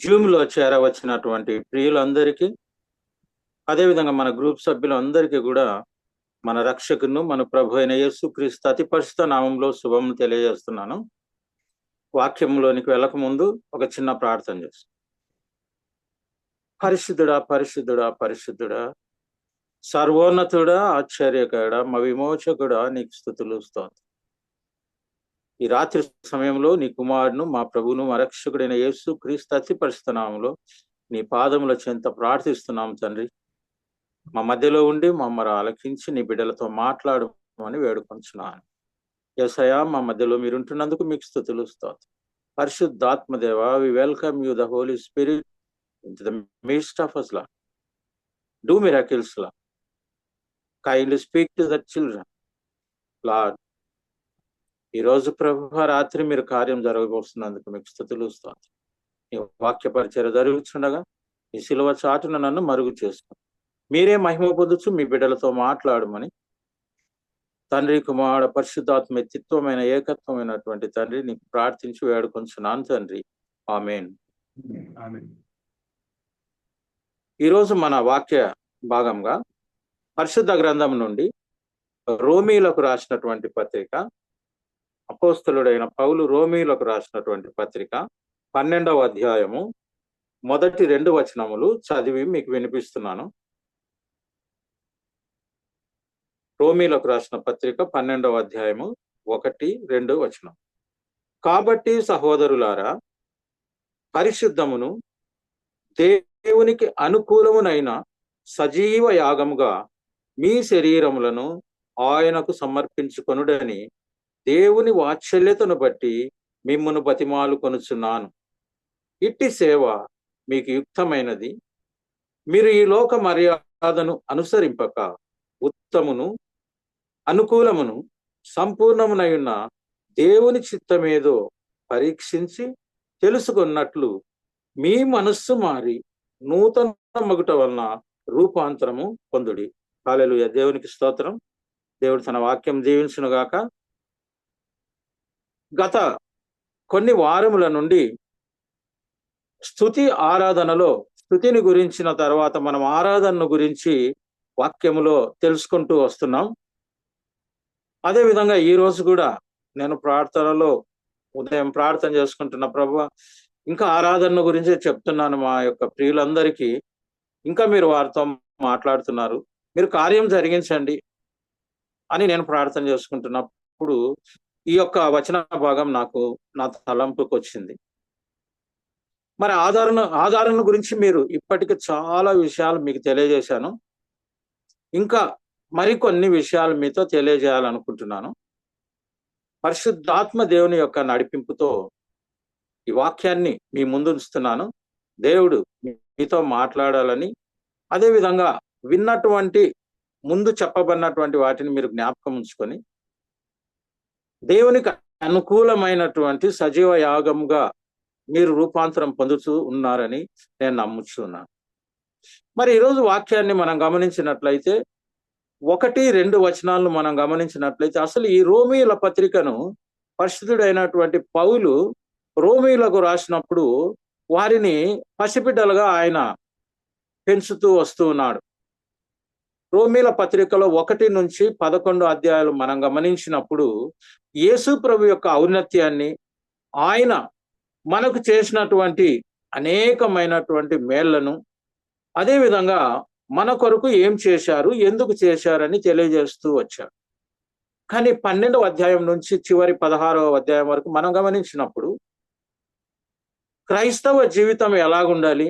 జూమ్లో చేరవచ్చినటువంటి ప్రియులందరికీ, అదేవిధంగా మన గ్రూప్ సభ్యులందరికీ కూడా మన రక్షకును మన ప్రభు అయిన యేసుక్రీస్తు అతి పరిశుద్ధ నామంలో శుభం తెలియజేస్తున్నాను. వాక్యంలోనికి వెళ్ళక ముందు ఒక చిన్న ప్రార్థన చేస్తాను. పరిశుద్ధుడా పరిశుద్ధుడా పరిశుద్ధుడా, సర్వోన్నతుడా, ఆశ్చర్యకరుడా, మా విమోచకుడా, నీకు స్తుతులు స్తోత్రం. ఈ రాత్రి సమయంలో నీ కుమారుడును మా ప్రభువును మా రక్షకుడైన యేసుక్రీస్తు అతి పరిశుద్ధ నామంలో నీ పాదముల చెంత ప్రార్థిస్తున్నాం తండ్రి. మా మధ్యలో ఉండి మమ్మల్ని ఆలకించి నీ బిడ్డలతో మాట్లాడమని వేడుకొంచున్నాను. యేసయ్యా, మా మధ్యలో మీరుంటున్నందుకు మీకు స్తుతులు స్తోత్రం. పరిశుద్ధాత్మదేవ, we welcome you the holy spirit into the midst of us, Lord. Do miracles, Lord. Kindly speak to the children, Lord. ఈ రోజు ప్రభు రాత్రి మీరు కార్యం జరగబోతున్నందుకు మీకు స్తుతులు స్తోత్రం. ఈ వాక్య పరిచర్య జరుగుతుండగా ఈ శిలువ చాటున నన్ను మరుగు చేసుకోండి. మీరే మహిమ పొందుచు మీ బిడ్డలతో మాట్లాడమని తండ్రి, కుమారుడు, పరిశుద్ధాత్మ వ్యక్తిత్వమైన ఏకత్వమైనటువంటి తండ్రి నీకు ప్రార్థించి వేడుకొంచున్నాను తండ్రి. ఆమేన్. ఈరోజు మన వాక్య భాగంగా పరిశుద్ధ గ్రంథం నుండి రోమీలకు రాసినటువంటి పత్రిక, అపోస్తలుడైన పౌలు రోమీలకు రాసినటువంటి పత్రిక 12వ అధ్యాయము మొదటి 2 వచనములు చదివి మీకు వినిపిస్తున్నాను. రోమీలకు రాసిన పత్రిక 12వ అధ్యాయము 1, 2 వచనం. కాబట్టి సహోదరులారా, పరిశుద్ధమును దేవునికి అనుకూలమునైన సజీవ యాగముగా మీ శరీరములను ఆయనకు సమర్పించుకొనుడని దేవుని వాత్సల్యతను బట్టి మిమ్మును బతిమాలు కొనుచున్నాను. ఇట్టి సేవ మీకు యుక్తమైనది. మీరు ఈ లోక మర్యాదను అనుసరింపక ఉత్తమును అనుకూలమును సంపూర్ణమునయున్న దేవుని చిత్తమేదో పరీక్షించి తెలుసుకున్నట్లు మీ మనస్సు మారి నూతన మగుట వలన రూపాంతరము పొందుడి. హల్లెలూయా. దేవునికి స్తోత్రం. దేవుడు తన వాక్యం దీవించును గాక. గత కొన్ని వారముల నుండి స్తుతి ఆరాధనలో స్తుతిని గురించిన తర్వాత మనం ఆరాధనను గురించి వాక్యములో తెలుసుకుంటూ వస్తున్నాం. అదేవిధంగా ఈ రోజు కూడా నేను ప్రార్థనలో ఉదయం ప్రార్థన చేసుకుంటున్న ప్రభువా, ఇంకా ఆరాధన గురించే చెప్తున్నాను మా యొక్క ప్రియులందరికీ. ఇంకా మీరు వారితో మాట్లాడుతున్నారు, మీరు కార్యం జరిగించండి అని నేను ప్రార్థన చేసుకుంటున్నప్పుడు ఈ యొక్క వచన భాగం నా తలంపుకు వచ్చింది. మరి ఆధారణ గురించి మీరు ఇప్పటికి చాలా విషయాలు మీకు తెలియజేశాను. ఇంకా మరికొన్ని విషయాలు మీతో తెలియజేయాలనుకుంటున్నాను. పరిశుద్ధాత్మ దేవుని యొక్క నడిపింపుతో ఈ వాక్యాన్ని మీ ముందు ఉంచుతున్నాను. దేవుడు మీతో మాట్లాడాలని, అదేవిధంగా విన్నటువంటి ముందు చెప్పబడినటువంటి వాటిని మీరు జ్ఞాపకం ఉంచుకొని దేవునికి అనుకూలమైనటువంటి సజీవ యాగంగా మీరు రూపాంతరం పొందుతూ ఉన్నారని నేను నమ్ముతున్నాను. మరి ఈరోజు వాక్యాన్ని మనం గమనించినట్లయితే 1, 2 వచనాలను మనం గమనించినట్లయితే అసలు ఈ రోమీల పత్రికను పరిశుద్ధుడైనటువంటి పౌలు రోమీలకు రాసినప్పుడు వారిని పసిబిడ్డలుగా ఆయన పెంచుతూ వస్తూ ఉన్నాడు. రోమీల పత్రికలో 1 నుంచి 11 అధ్యాయాలు మనం గమనించినప్పుడు యేసు ప్రభు యొక్క ఔన్నత్యాన్ని, ఆయన మనకు చేసినటువంటి అనేకమైనటువంటి మేళ్లను, అదేవిధంగా మన కొరకు ఏం చేశారు, ఎందుకు చేశారని తెలియజేస్తూ వచ్చారు. కానీ 12వ అధ్యాయం నుంచి చివరి 16వ అధ్యాయం వరకు మనం గమనించినప్పుడు క్రైస్తవ జీవితం ఎలాగుండాలి,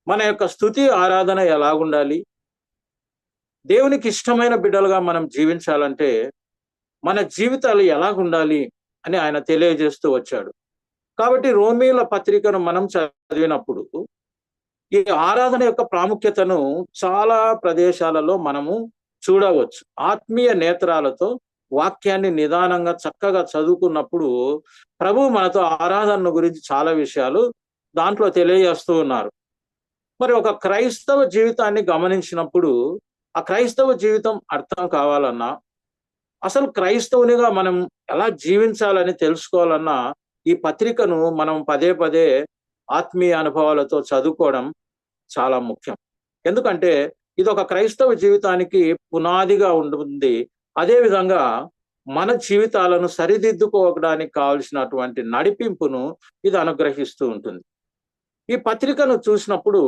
మన యొక్క స్తుతి ఆరాధన ఎలాగుండాలి, దేవునికి ఇష్టమైన బిడ్డలుగా మనం జీవించాలంటే మన జీవితాలు ఎలాగుండాలి అని ఆయన తెలియజేస్తూ వచ్చాడు. కాబట్టి రోమీల పత్రికను మనం చదివినప్పుడు ఈ ఆరాధన యొక్క ప్రాముఖ్యతను చాలా ప్రదేశాలలో మనము చూడవచ్చు. ఆత్మీయ నేత్రాలతో వాక్యాన్ని నిదానంగా చక్కగా చదువుకున్నప్పుడు ప్రభు మనతో ఆరాధన గురించి చాలా విషయాలు దాంట్లో తెలియజేస్తూ ఉన్నారు. మరి ఒక క్రైస్తవ జీవితాన్ని గమనించినప్పుడు ఆ క్రైస్తవ జీవితం అర్థం కావాలన్నా, అసలు క్రైస్తవునిగా మనం ఎలా జీవించాలని తెలుసుకోవాలన్నా ఈ పత్రికను మనం పదే పదే ఆత్మీయ అనుభవాలతో చదువుకోవడం చాలా ముఖ్యం. ఎందుకంటే ఇది ఒక క్రైస్తవ జీవితానికి పునాదిగా ఉంటుంది. అదేవిధంగా మన జీవితాలను సరిదిద్దుకోవడానికి కావలసినటువంటి నడిపింపును ఇది అనుగ్రహిస్తూ ఉంటుంది. ఈ పత్రికను చూసినప్పుడు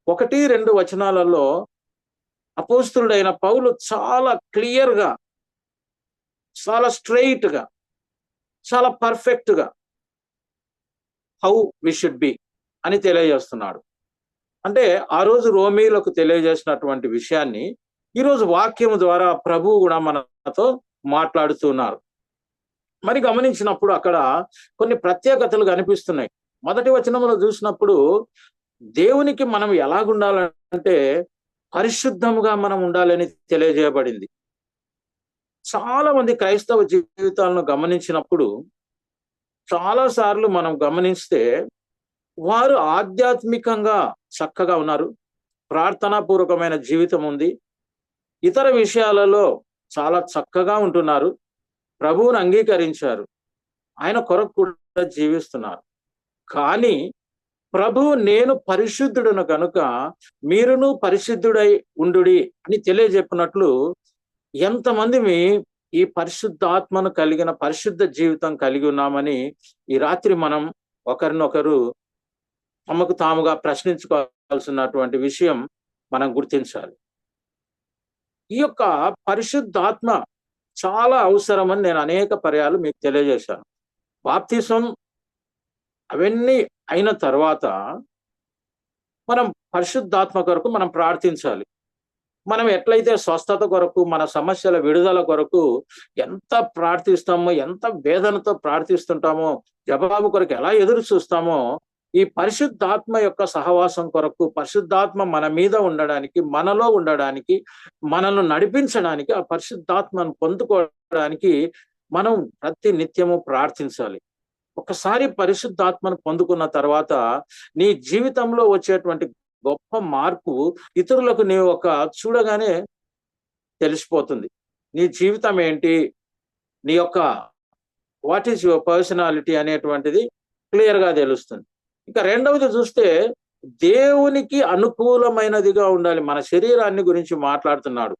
1-2 వచనాలలో అపోస్తలుడైన పౌలు చాలా క్లియర్గా, చాలా స్ట్రెయిట్ గా, చాలా పర్ఫెక్ట్ గా హౌ వి షుడ్ బి అని తెలియజేస్తున్నాడు. అంటే ఆ రోజు రోమీలకు తెలియజేసినటువంటి విషయాన్ని ఈరోజు వాక్యము ద్వారా ప్రభువు కూడా మనతో మాట్లాడుతున్నారు. మరి గమనించినప్పుడు అక్కడ కొన్ని ప్రత్యేకతలు కనిపిస్తున్నాయి. మొదటి వచనంలో చూసినప్పుడు దేవునికి మనం ఎలాగుండాలంటే పరిశుద్ధముగా మనం ఉండాలని తెలియజేయబడింది. చాలా మంది క్రైస్తవ జీవితాలను గమనించినప్పుడు చాలా సార్లు మనం గమనిస్తే వారు ఆధ్యాత్మికంగా చక్కగా ఉన్నారు, ప్రార్థనాపూర్వకమైన జీవితం ఉంది, ఇతర విషయాలలో చాలా చక్కగా ఉంటున్నారు, ప్రభువును అంగీకరించారు, ఆయన కొరకు కూడా జీవిస్తున్నారు. కానీ ప్రభువు నేను పరిశుద్ధుడును కనుక మీరును పరిశుద్ధుడై ఉండుడి అని తెలియజెప్పినట్లు ఎంతమంది ఈ పరిశుద్ధాత్మను కలిగిన పరిశుద్ధ జీవితం కలిగి ఉన్నామని ఈ రాత్రి మనం ఒకరినొకరు తమకు తాముగా ప్రశ్నించుకోవాల్సినటువంటి విషయం మనం గుర్తించాలి. ఈ యొక్క పరిశుద్ధాత్మ చాలా అవసరమని నేను అనేక పర్యాలు మీకు తెలియజేశాను. బాప్తిసం అవన్నీ అయిన తర్వాత మనం పరిశుద్ధాత్మ కొరకు మనం ప్రార్థించాలి. మనం ఎట్లయితే స్వస్థత కొరకు, మన సమస్యల విడుదల కొరకు ఎంత ప్రార్థిస్తామో, ఎంత వేదనతో ప్రార్థిస్తుంటామో, జవాబు కొరకు ఎలా ఎదురు చూస్తామో, ఈ పరిశుద్ధాత్మ యొక్క సహవాసం కొరకు, పరిశుద్ధాత్మ మన మీద ఉండడానికి, మనలో ఉండడానికి, మనల్ని నడిపించడానికి, ఆ పరిశుద్ధాత్మను పొందుకోవడానికి మనం ప్రతి నిత్యము ప్రార్థించాలి. ఒకసారి పరిశుద్ధాత్మను పొందుకున్న తర్వాత నీ జీవితంలో వచ్చేటువంటి గొప్ప మార్పు ఇతరులకు నీ చూడగానే తెలిసిపోతుంది. నీ జీవితం ఏంటి, నీ యొక్క వాట్ ఈస్ యువర్ పర్సనాలిటీ అనేటువంటిది క్లియర్ గా తెలుస్తుంది. ఇంకా రెండవది చూస్తే దేవునికి అనుకూలమైనదిగా ఉండాలి. మన శరీరాన్ని గురించి మాట్లాడుతున్నాడు.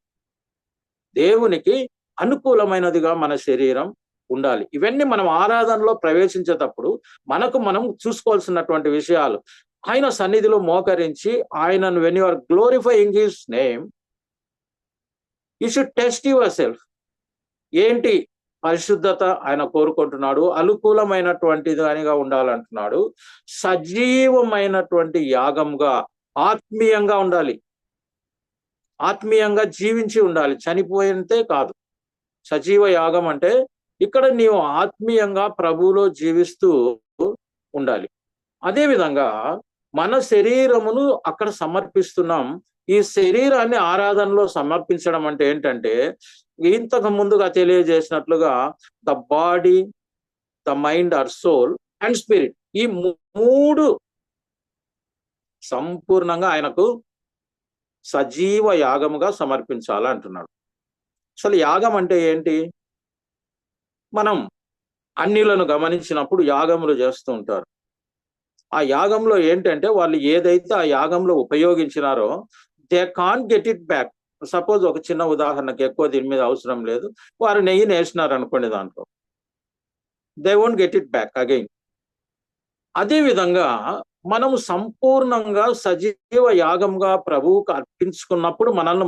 దేవునికి అనుకూలమైనదిగా మన శరీరం ఉండాలి. ఇవన్నీ మనం ఆరాధనలో ప్రవేశించేటప్పుడు మనకు మనం చూసుకోవాల్సినటువంటి విషయాలు. ఆయన సన్నిధిలో మోకరించి ఆయనను when you are glorifying his name you should test yourself. ఏంటి పరిశుద్ధత ఆయన కోరుకుంటున్నాడు, అనుకూలమైనటువంటిది అనిగా ఉండాలంటున్నాడు, సజీవమైనటువంటి యాగంగా ఆత్మీయంగా ఉండాలి, ఆత్మీయంగా జీవించి ఉండాలి, చనిపోయితే కాదు. సజీవ యాగం అంటే ఇక్కడ నీవు ఆత్మీయంగా ప్రభువులో జీవిస్తూ ఉండాలి. అదేవిధంగా మన శరీరమును అక్కడ సమర్పిస్తున్నాం. ఈ శరీరాన్ని ఆరాధనలో సమర్పించడం అంటే ఏంటంటే ఇంతకు ముందుగా తెలియజేసినట్లుగా the body, the mind or soul and spirit, ఈ 3 సంపూర్ణంగా ఆయనకు సజీవ యాగముగా సమర్పించాలంటున్నాడు. అసలు యాగం అంటే ఏంటి? మనం అన్యులను గమనించినప్పుడు యాగములు చేస్తూ ఉంటారు. ఆ యాగంలో ఏంటంటే వాళ్ళు ఏదైతే ఆ యాగంలో ఉపయోగించినారో they can't get it back. Suppose ఒక చిన్న ఉదాహరణకి, ఎక్కువ దీని మీద అవసరం లేదు, వారు నెయ్యి వేసినారు అనుకోండి, దాంట్లో they won't get it back again. అదేవిధంగా మనము సంపూర్ణంగా సజీవ యాగంగా ప్రభువుకు అర్పించుకున్నప్పుడు మనల్ని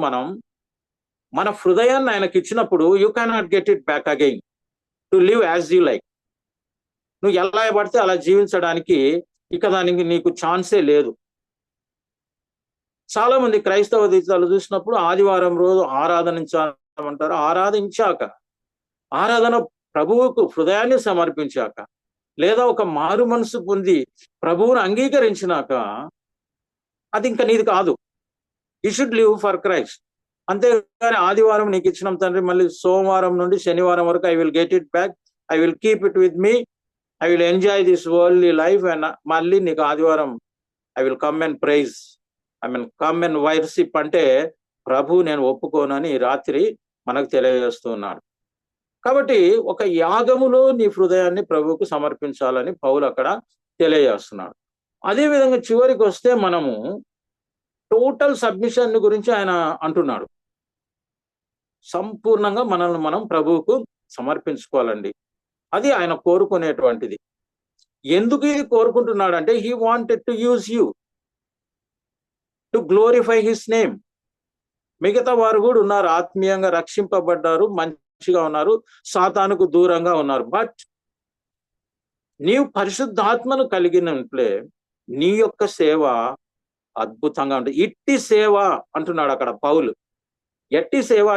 మన హృదయాన్ని ఆయనకి ఇచ్చినప్పుడు you cannot get it back again to live as you like. నువ్వు ఎలా పడితే అలా జీవించడానికి ఇక దానికి నీకు ఛాన్సే లేదు. చాలా మంది క్రైస్తవ జీవితాలు చూసినప్పుడు ఆదివారం రోజు ఆరాధనించామంటారు. ఆరాధించాక, ఆరాధన ప్రభువుకు హృదయాన్ని సమర్పించాక, లేదా ఒక మారు మనసు పొంది ప్రభువును అంగీకరించినాక అది ఇంకా నీది కాదు. You should live for Christ. అంతేగాని ఆదివారం నీకు ఇచ్చిన తండ్రి, మళ్ళీ సోమవారం నుండి శనివారం వరకు I will get it back, I will keep it with me, I will enjoy this worldly life, and మళ్ళీ నీకు ఆదివారం I will come and praise, I mean come and worship అంటే ప్రభు నేను ఒప్పుకోనని రాత్రి మనకు తెలియజేస్తున్నాడు. కాబట్టి ఒక యాగములో నీ హృదయాన్ని ప్రభువుకు సమర్పించాలని పౌలు అక్కడ తెలియజేస్తున్నాడు. అదే విధంగా చివరికి వస్తే మనము టోటల్ సబ్మిషన్ గురించి ఆయన అంటున్నాడు. సంపూర్ణంగా మనల్ని మనం ప్రభువుకు సమర్పించుకోవాలండి. అది ఆయన కోరుకునేటువంటిది. ఎందుకు ఇది కోరుకుంటున్నాడంటే he wanted to use you to glorify his name. మిగతా వారు కూడా ఉన్నారు, ఆత్మీయంగా రక్షింపబడ్డారు, మంచిగా ఉన్నారు, సాతానుకు దూరంగా ఉన్నారు. బట్ నీవు పరిశుద్ధాత్మను కలిగినట్లే నీ యొక్క సేవ అద్భుతంగా ఉంటుంది. ఇట్టి సేవ అంటున్నాడు అక్కడ పౌలు. ఎట్టి సేవ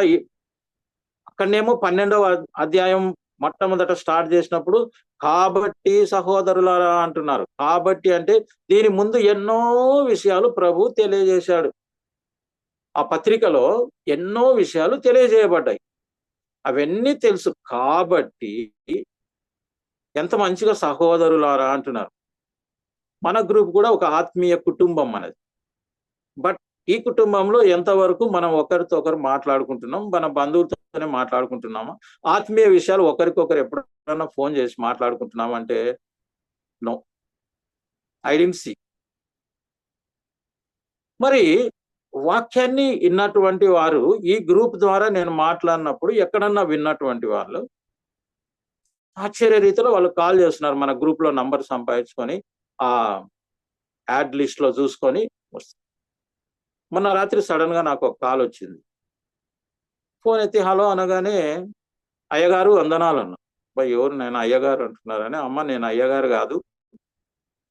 అక్కడనేమో 12వ అధ్యాయం మొట్టమొదట స్టార్ట్ చేసినప్పుడు కాబట్టి సహోదరులారా అంటున్నారు. కాబట్టి అంటే దీని ముందు ఎన్నో విషయాలు ప్రభు తెలియజేశాడు. ఆ పత్రికలో ఎన్నో విషయాలు తెలియజేయబడ్డాయి, అవన్నీ తెలుసు. కాబట్టి ఎంత మంచిగా సహోదరులారా అంటున్నారు. మన గ్రూప్ కూడా ఒక ఆత్మీయ కుటుంబం మనది. బట్ ఈ కుటుంబంలో ఎంతవరకు మనం ఒకరితో ఒకరు మాట్లాడుకుంటున్నాం, మన బంధువులతోనే మాట్లాడుకుంటున్నామా, ఆత్మీయ విషయాలు ఒకరికొకరు ఎప్పుడైనా ఫోన్ చేసి మాట్లాడుకుంటున్నాం అంటే నో, ఐ డిడ్ంట్ సీ. మరి వాక్యాన్ని విన్నటువంటి వారు ఈ గ్రూప్ ద్వారా నేను మాట్లాడినప్పుడు ఎక్కడన్నా విన్నటువంటి వాళ్ళు ఆశ్చర్య రీతిలో వాళ్ళు కాల్ చేస్తున్నారు. మన గ్రూప్ లో నంబర్ సంపాదించుకొని ఆ యాడ్ లిస్ట్ లో చూసుకొని వస్తారు. మొన్న రాత్రి సడన్ గా నాకు ఒక కాల్ వచ్చింది. ఫోన్ ఎత్తి హలో అనగానే అయ్యగారు వందనాలు అన్నా. ఎవరు, నేను అయ్యగారు అంటున్నారని. అమ్మ నేను అయ్యగారు కాదు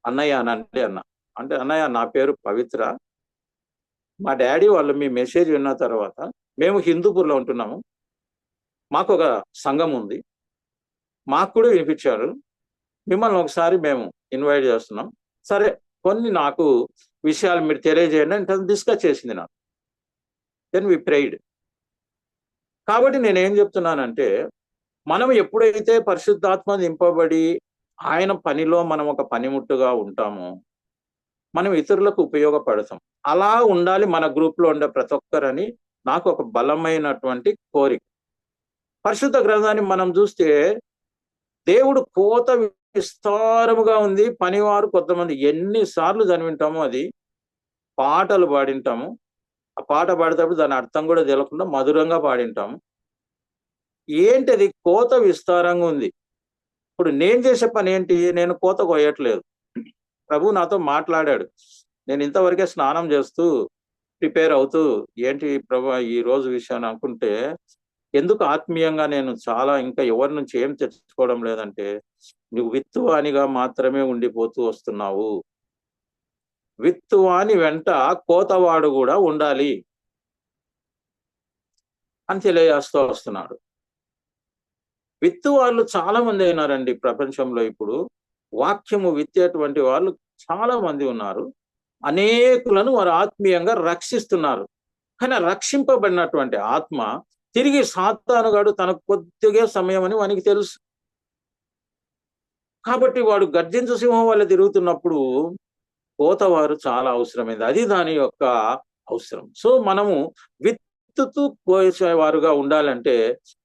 అన్నయ్య అనండి అన్న. అంటే అన్నయ్య నా పేరు పవిత్ర, మా డాడీ వాళ్ళు మీ మెసేజ్ విన్న తర్వాత మేము హిందూపూర్లో ఉంటున్నాము, మాకు ఒక సంఘం ఉంది, మాకు కూడా వినిపించారు, మిమ్మల్ని ఒకసారి మేము ఇన్వైట్ చేస్తున్నాం, సరే కొన్ని నాకు విషయాలు మీరు తెలియజేయండి అంటే డిస్కస్ చేసింది నాకు. Then we prayed. కాబట్టి నేనేం చెప్తున్నానంటే మనం ఎప్పుడైతే పరిశుద్ధాత్మ నింపబడి ఆయన పనిలో మనం ఒక పనిముట్టుగా ఉంటామో మనం ఇతరులకు ఉపయోగపడతాం. అలా ఉండాలి మన గ్రూప్ లో ఉండే ప్రతి ఒక్కరని నాకు ఒక బలమైనటువంటి కోరిక. పరిశుద్ధ గ్రంథాన్ని మనం చూస్తే దేవుడు కోత విస్తారముగా ఉంది, పనివారు కొంతమంది. ఎన్నిసార్లు చదివింటామో అది, పాటలు పాడింటాము, ఆ పాట పాడేటప్పుడు దాని అర్థం కూడా తెలియకుండా మధురంగా పాడింటాము. ఏంటది? కోత విస్తారంగా ఉంది. ఇప్పుడు నేను చేసే పని ఏంటి? నేను కోత కొయ్యట్లేదు. ప్రభు నాతో మాట్లాడాడు. నేను ఇంతవరకే స్నానం చేస్తూ ప్రిపేర్ అవుతూ ఏంటి ప్రభు ఈ రోజు విషయాన్ని అనుకుంటే, ఎందుకు ఆత్మీయంగా నేను చాలా ఇంకా ఎవరి నుంచి ఏం తెచ్చుకోవడం లేదంటే, నువ్వు విత్తువానిగా మాత్రమే ఉండిపోతూ వస్తున్నావు. విత్తువాని వెంట కోతవాడు కూడా ఉండాలి అని తెలియజేస్తూ వస్తున్నాడు. విత్తు వాళ్ళు చాలా మంది అయినారండి ప్రపంచంలో. ఇప్పుడు వాక్యము విత్తేటువంటి వాళ్ళు చాలా మంది ఉన్నారు. అనేకులను వారు ఆత్మీయంగా రక్షిస్తున్నారు. కానీ రక్షింపబడినటువంటి ఆత్మ తిరిగి సాతానుగాడు తనకు కొద్దిగా సమయం అని వానికి తెలుసు. కాబట్టి వాడు గర్జించు సింహం వల్ల తిరుగుతున్నప్పుడు కోతవారు చాలా అవసరమైంది. అది దాని యొక్క అవసరం. సో మనము విత్తుతూ పోసేవారుగా ఉండాలంటే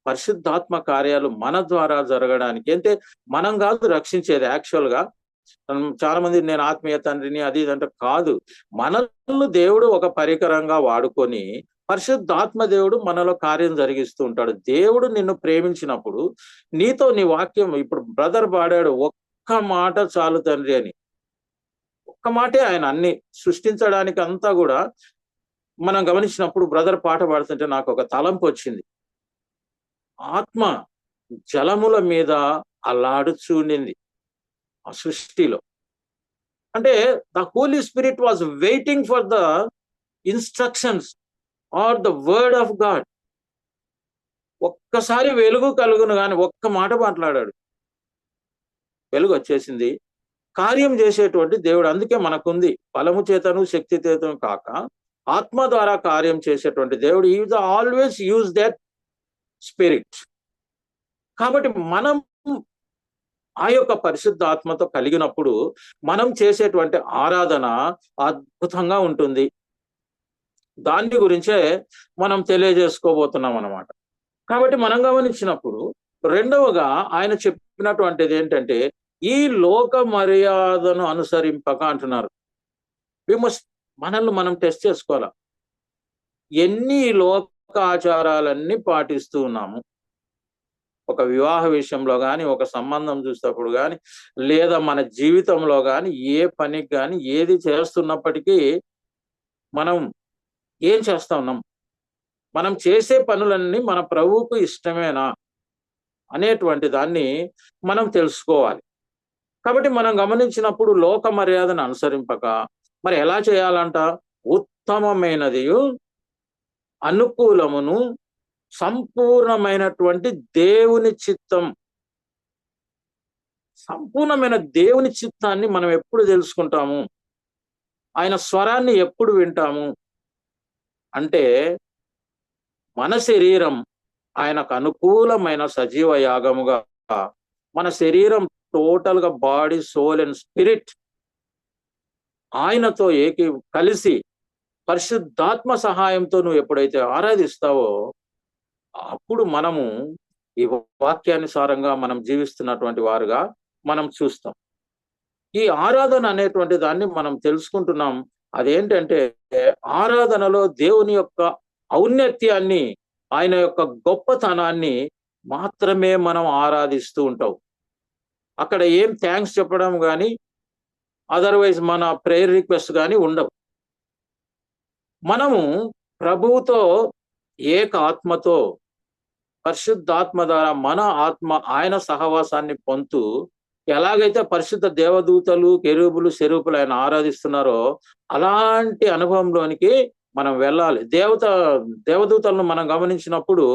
పరిశుద్ధాత్మ కార్యాలు మన ద్వారా జరగడానికి, అంటే మనం కాదు రక్షించేది. యాక్చువల్ గా చాలా మంది నేను ఆత్మీయ తండ్రిని అది ఇదంటే కాదు. మనల్ని దేవుడు ఒక పరికరంగా వాడుకొని పరిశుద్ధాత్మ దేవుడు మనలో కార్యం జరిగిస్తూ ఉంటాడు. దేవుడు నిన్ను ప్రేమించినప్పుడు నీతో నీ వాక్యం, ఇప్పుడు బ్రదర్ పాడాడు, ఒక్క మాట చాలు తండ్రి అని. ఒక్క మాటే ఆయన అన్ని సృష్టించడానికి అంతా కూడా మనం గమనించినప్పుడు బ్రదర్ పాట పాడుతుంటే నాకు ఒక తలంపు వచ్చింది. ఆత్మ జలముల మీద అల్లాడుచూండింది ఆ సృష్టిలో. అంటే the holy spirit was waiting for the instructions or the word of God. ఒక్కసారి వెలుగు కలుగును కానీ ఒక్క మాట మాట్లాడాడు, వెలుగు వచ్చేసింది. కార్యం చేసేటువంటి దేవుడు. అందుకే మనకుంది బలము చేతను శక్తి చేతను కాక ఆత్మ ద్వారా కార్యం చేసేటువంటి దేవుడు. ఈ ఆల్వేస్ యూజ్ దట్ స్పిరిట్. కాబట్టి మనం ఆ యొక్క పరిశుద్ధ ఆత్మతో కలిగినప్పుడు మనం చేసేటువంటి ఆరాధన అద్భుతంగా ఉంటుంది. దాని గురించే మనం తెలియజేసుకోబోతున్నాం అన్నమాట. కాబట్టి మనం గమనించినప్పుడు రెండవగా ఆయన చెప్పినటువంటిది ఏంటంటే, ఈ లోక మర్యాదను అనుసరింపక అంటున్నారు. మనల్ని మనం టెస్ట్ చేసుకోవాలా. ఎన్ని లోక ఆచారాలన్నీ పాటిస్తూ ఉన్నాము. ఒక వివాహ విషయంలో కానీ, ఒక సంబంధం చూసేటప్పుడు కానీ, లేదా మన జీవితంలో కానీ, ఏ పనికి కానీ, ఏది చేస్తున్నప్పటికీ మనం ఏం చేస్తా ఉన్నాం? మనం చేసే పనులన్నీ మన ప్రభువుకు ఇష్టమేనా అనేటువంటి దాన్ని మనం తెలుసుకోవాలి. కాబట్టి మనం గమనించినప్పుడు లోక మర్యాదను అనుసరింపక మరి ఎలా చేయాలంట? ఉత్తమమైనదియు అనుకూలమును సంపూర్ణమైనటువంటి దేవుని చిత్తం. సంపూర్ణమైన దేవుని చిత్తాన్ని మనం ఎప్పుడు తెలుసుకుంటాము? ఆయన స్వరాన్ని ఎప్పుడు వింటాము అంటే, మన శరీరం ఆయనకు అనుకూలమైన సజీవ యాగముగా, మన శరీరం టోటల్ గా బాడీ, సోల్ అండ్ స్పిరిట్ ఆయనతో కలిసి పరిశుద్ధాత్మ సహాయంతో నువ్వు ఎప్పుడైతే ఆరాధిస్తావో అప్పుడు మనము ఈ వాక్యానుసారంగా మనం జీవిస్తున్నటువంటి వారుగా మనం చూస్తాం. ఈ ఆరాధన అనేటువంటి దాన్ని మనం తెలుసుకుంటున్నాం. అదేంటంటే, ఆరాధనలో దేవుని యొక్క ఔన్నత్యాన్ని, ఆయన యొక్క గొప్పతనాన్ని మాత్రమే మనం ఆరాధిస్తూ ఉంటాం. అక్కడ ఏం థ్యాంక్స్ చెప్పడం కానీ, అదర్వైజ్ మన ప్రేయర్ రిక్వెస్ట్ కానీ ఉండవు. మనము ప్రభువుతో ఏక ఆత్మతో పరిశుద్ధాత్మ ద్వారా మన ఆత్మ ఆయన సహవాసాన్ని పొందుతూ, ఎలాగైతే పరిశుద్ధ దేవదూతలు, కెరూబులు, సెరూపులు ఆయన ఆరాధిస్తున్నారో అలాంటి అనుభవంలోనికి మనం వెళ్ళాలి. దేవదూతలను మనం గమనించినప్పుడు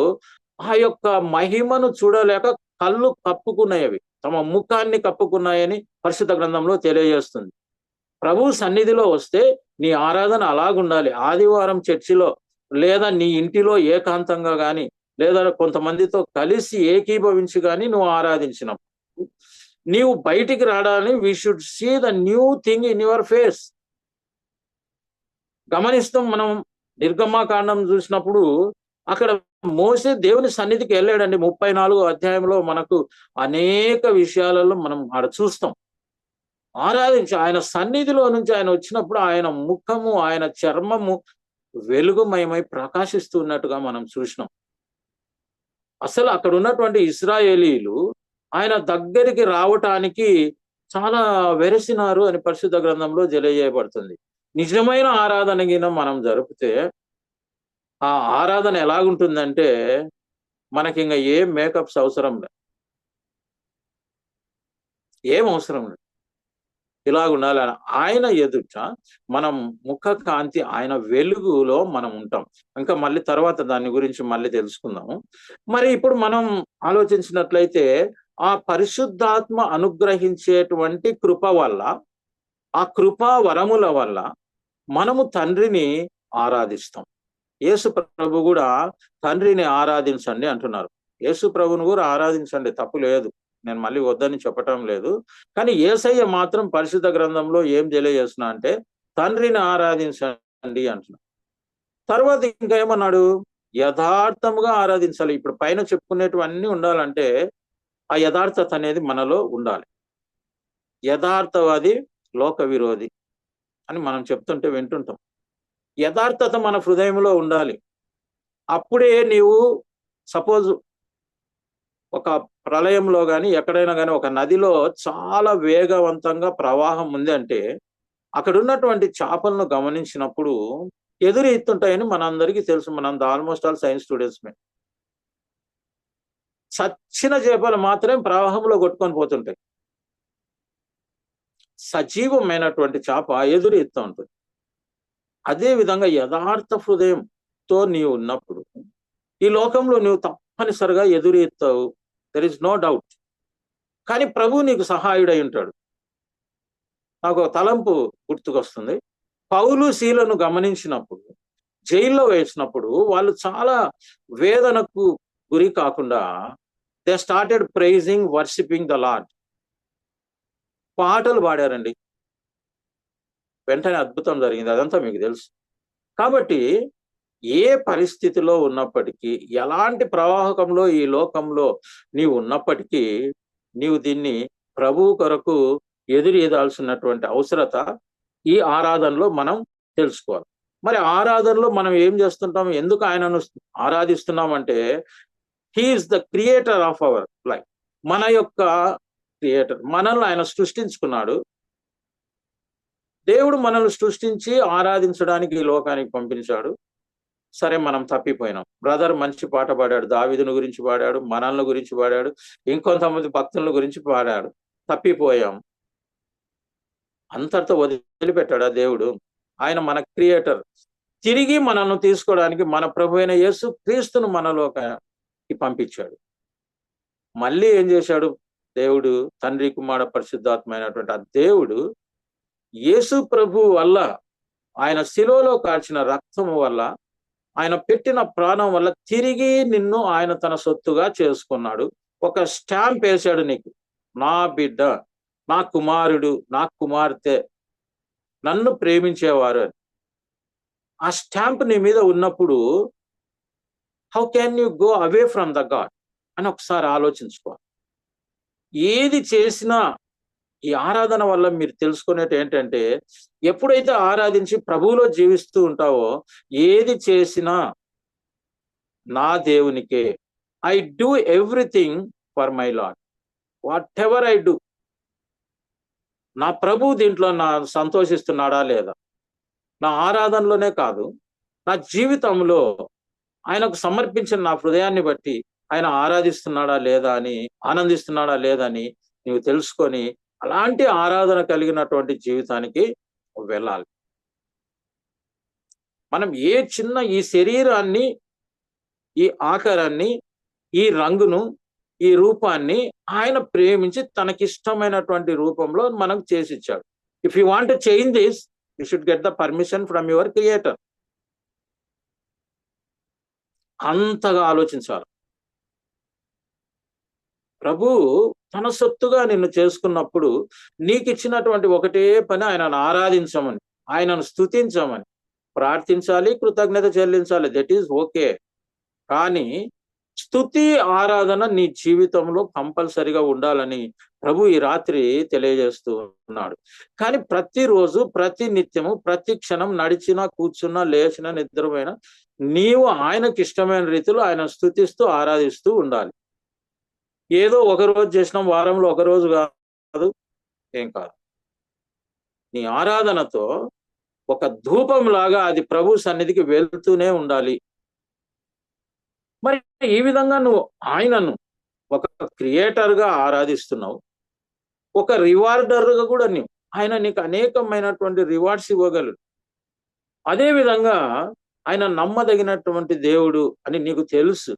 ఆ యొక్క మహిమను చూడలేక కళ్ళు కప్పుకున్నాయవి, తమ ముఖాన్ని కప్పుకున్నాయని పరిశుద్ధ గ్రంథంలో తెలియజేస్తుంది. ప్రభు సన్నిధిలో వస్తే నీ ఆరాధన అలాగుండాలి. ఆదివారం చర్చిలో లేదా నీ ఇంటిలో ఏకాంతంగా కానీ, లేదా కొంతమందితో కలిసి ఏకీభవించి కానీ నువ్వు ఆరాధించినప్పుడు నీవు బయటికి రావడానికి we should see the new thing in your face. గమనిస్తాం. మనం నిర్గమాకాండం చూసినప్పుడు అక్కడ మోసే దేవుని సన్నిధికి వెళ్ళాడండి. 34వ అధ్యాయంలో మనకు అనేక విషయాలలో మనం ఆడ చూస్తాం. ఆరాధించి ఆయన సన్నిధిలో నుంచి ఆయన వచ్చినప్పుడు ఆయన ముఖము, ఆయన చర్మము వెలుగుమయమై ప్రకాశిస్తున్నట్టుగా మనం చూసినాం. అసలు అక్కడ ఉన్నటువంటి ఇశ్రాయేలీలు ఆయన దగ్గరికి రావటానికి చాలా వెరసినారు అని పరిశుద్ధ గ్రంథంలో తెలియజేయబడుతుంది. నిజమైన ఆరాధన గిన మనం జరిపితే ఆ ఆరాధన ఎలాగుంటుందంటే, మనకి ఇంకా ఏం మేకప్స్ అవసరం లేదు, ఏం అవసరం లేదు. ఇలాగుండాలి. ఆయన ఎదుట మనం ముఖ కాంతి, ఆయన వెలుగులో మనం ఉంటాం. ఇంకా మళ్ళీ తర్వాత దాని గురించి మళ్ళీ తెలుసుకుందాము. మరి ఇప్పుడు మనం ఆలోచించినట్లయితే ఆ పరిశుద్ధాత్మ అనుగ్రహించేటువంటి కృప వల్ల, ఆ కృపా వరముల వల్ల మనము తండ్రిని ఆరాధిస్తాం. యేసు ప్రభు కూడా తండ్రిని ఆరాధించండి అంటున్నారు. యేసు ప్రభుని కూడా ఆరాధించండి, తప్పు లేదు, నేను మళ్ళీ వద్దని చెప్పటం లేదు. కానీ యేసయ్య మాత్రం పరిశుద్ధ గ్రంథంలో ఏం తెలియజేస్తున్నా అంటే తండ్రిని ఆరాధించండి అంటున్నా. తర్వాత ఇంకా ఏమన్నాడు? యథార్థముగా ఆరాధించాలి. ఇప్పుడు పైన చెప్పుకునేటివన్నీ ఉండాలంటే ఆ యథార్థత అనేది మనలో ఉండాలి. యథార్థవాది లోక విరోధి అని మనం చెప్తుంటే వింటుంటాం. యథార్థత మన హృదయంలో ఉండాలి. అప్పుడే నీవు సపోజ్ ఒక ప్రళయంలో కానీ ఎక్కడైనా కానీ ఒక నదిలో చాలా వేగవంతంగా ప్రవాహం ఉంది అంటే అక్కడ ఉన్నటువంటి చేపలను గమనించినప్పుడు ఎదురు ఎత్తుంటాయని మనందరికీ తెలుసు. మనం ఆల్మోస్ట్ ఆల్ సైన్స్ స్టూడెంట్స్మే. చచ్చిన చేపలు మాత్రమే ప్రవాహంలో కొట్టుకొని పోతుంటాయి. సజీవమైనటువంటి చేప ఎదురు ఎత్తు ఉంటుంది. అదే విధంగా యథార్థ హృదయంతో నీవు ఉన్నప్పుడు ఈ లోకంలో నువ్వు తప్పనిసరిగా ఎదురు ఎత్తావు, దెర్ ఇస్ నో డౌట్. కానీ ప్రభు నీకు సహాయుడై ఉంటాడు. నాకు ఒక తలంపు గుర్తుకొస్తుంది. పౌలు శీలను గమనించినప్పుడు, జైల్లో వేసినప్పుడు వాళ్ళు చాలా వేదనకు గురి కాకుండా they started praising, worshipping the lord. పాటలు పాడారండి. వెంటనే అద్భుతం జరిగింది. అదంతా మీకు తెలుసు. కాబట్టి ఏ పరిస్థితిలో ఉన్నప్పటికీ, ఎలాంటి ప్రవాహకంలో ఈ లోకంలో నీవు ఉన్నప్పటికీ నీవు దీన్ని ప్రభువు కొరకు ఎదురు ఈదాల్సినటువంటి అవసరత ఈ ఆరాధనలో మనం తెలుసుకోవాలి. మరి ఆరాధనలో మనం ఏం చేస్తుంటాం, ఎందుకు ఆయనను ఆరాధిస్తున్నామంటే he is the creator of our life. మన యొక్క క్రియేటర్, మనల్ని ఆయన సృష్టించుకున్నాడు. దేవుడు మనల్ని సృష్టించి ఆరాధించడానికి ఈ లోకానికి పంపించాడు. సరే, మనం తప్పిపోయినాం. బ్రదర్ మంచి పాట పాడాడు, దావీదుని గురించి పాడాడు, మనల్ని గురించి పాడాడు, ఇంకొంతమంది భక్తుల గురించి పాడాడు. తప్పిపోయాం. అంతటితో వదిలిపెట్టాడా దేవుడు? ఆయన మన క్రియేటర్. తిరిగి మనల్ని తీసుకోవడానికి మన ప్రభు అయిన యేసు క్రీస్తును మనలోకి పంపించాడు. మళ్ళీ ఏం చేశాడు దేవుడు? తండ్రి కుమార పరిశుద్ధాత్మైనటువంటి ఆ దేవుడు యేసు ప్రభు వల్ల, ఆయన శిలువలో కార్చిన రక్తము వల్ల, ఆయన పెట్టిన ప్రాణం వల్ల తిరిగి నిన్ను ఆయన తన సొత్తుగా చేసుకున్నాడు. ఒక స్టాంప్ వేశాడు నీకు, నా బిడ్డ, నా కుమారుడు, నా కుమార్తె, నన్ను ప్రేమించేవారు అని. ఆ స్టాంప్ నీ మీద ఉన్నప్పుడు how can you go away from the God అని ఒకసారి ఆలోచించుకోవాలి. ఏది చేసినా ఈ ఆరాధన వల్ల మీరు తెలుసుకునేది ఏంటంటే, ఎప్పుడైతే ఆరాధించి ప్రభువులో జీవిస్తూ ఉంటావో, ఏది చేసినా నా దేవునికే. I do everything for my lord, what ever I do. నా ప్రభు దీంట్లో నా సంతోషిస్తున్నాడా లేదా? నా ఆరాధనలోనే కాదు, నా జీవితంలో ఆయనకు సమర్పించిన నా హృదయాన్ని బట్టి ఆయన ఆరాధిస్తున్నాడా లేదా అని, ఆనందిస్తున్నాడా లేదని నీవు తెలుసుకొని అలాంటి ఆరాధన కలిగినటువంటి జీవితానికి వెళ్ళాలి. మనం ఏ చిన్న ఈ శరీరాన్ని, ఈ ఆకారాన్ని, ఈ రంగును, ఈ రూపాన్ని ఆయన ప్రేమించి తనకిష్టమైనటువంటి రూపంలో మనకు చేసి ఇచ్చాడు. If you want to change this, you should get the permission from your creator. అంతగా ఆలోచించాలి. ప్రభు తన సొత్తుగా నిన్ను చేసుకున్నప్పుడు నీకు ఇచ్చినటువంటి ఒకటే పని, ఆయనను ఆరాధించమని, ఆయనను స్తుతించమని, ప్రార్థించాలి, కృతజ్ఞత చెల్లించాలి. That is okay. కానీ స్తుతి, ఆరాధన నీ జీవితంలో కంపల్సరిగా ఉండాలని ప్రభు ఈ రాత్రి తెలియజేస్తూ ఉన్నాడు. కానీ ప్రతిరోజు, ప్రతి నిత్యము, ప్రతి క్షణం నడిచినా, కూర్చున్నా, లేచినా, నిద్రపోయినా నీవు ఆయనకి ఇష్టమైన రీతిలో ఆయన స్తుతిస్తూ ఆరాధిస్తూ ఉండాలి. ఏదో ఒక రోజు చేసినాం, వారంలో ఒక రోజు కాదు, ఏం కాదు. నీ ఆరాధనతో ఒక ధూపం లాగా అది ప్రభు సన్నిధికి వెళ్తూనే ఉండాలి. మరి ఈ విధంగా నువ్వు ఆయనను ఒక క్రియేటర్ గా ఆరాధిస్తున్నావు, ఒక రివార్డర్ గా కూడా ఆయన నీకు అనేకమైనటువంటి రివార్డ్స్ ఇవ్వగలడు. అదే విధంగా ఆయన నమ్మదగినటువంటి దేవుడు అని నీకు తెలుసు.